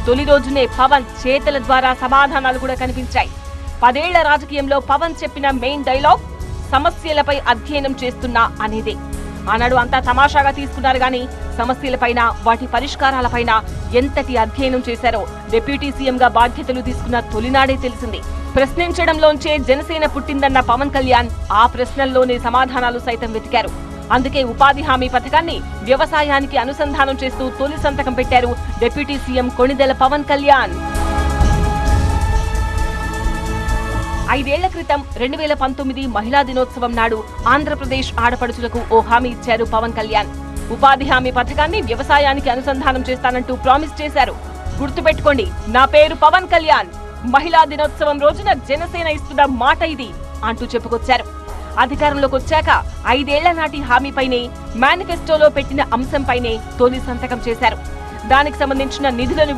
తొలి రోజునే పవన్ చేతల ద్వారా సమాధానాలు కూడా కనిపించాయి. 10 ఏళ్ల రాజకీయంలో పవన్ చెప్పిన మెయిన్ డైలాగ్ సమస్యలపై అధ్యయనం చేస్తున్నా అనేదే. ఆనాడు అంతా తమాషాగా తీసుకున్నారు గానీ సమస్యలపైన, వాటి పరిష్కారాలపైన ఎంతటి అధ్యయనం చేశారో డిప్యూటీ సీఎంగా బాధ్యతలు తీసుకున్న తొలినాడే తెలిసింది. ప్రశ్నించడంలోంచే జనసేన పుట్టిందన్న పవన్ కళ్యాణ్ ఆ ప్రశ్నల్లోనే సమాధానాలు సైతం వెతికారు. అందుకే ఉపాధి హామీ పథకాన్ని వ్యవసాయానికి అనుసంధానం చేస్తూ తొలి సంతకం పెట్టారు డిప్యూటీ సీఎం కొణిదెల పవన్ కళ్యాణ్. 5 ఏళ్ల క్రితం 2019 మహిళా దినోత్సవం నాడు ఆంధ్రప్రదేశ్ ఆడపడుచులకు ఓ హామీ ఇచ్చారు పవన్ కళ్యాణ్. ఉపాధి హామీ పథకాన్ని వ్యవసాయానికి అనుసంధానం చేస్తానంటూ ప్రామిస్ చేశారు. గుర్తుపెట్టుకోండి, నా పేరు పవన్ కళ్యాణ్, మహిళా దినోత్సవం రోజున జనసేన ఇస్తున్న మాట ఇది అంటూ చెప్పుకొచ్చారు. అధికారంలోకి వచ్చాక 5 ఏళ్ల నాటి హామీపైనే, మేనిఫెస్టోలో పెట్టిన అంశంపైనే తొలి సంతకం చేశారు. దానికి సంబంధించిన నిధులను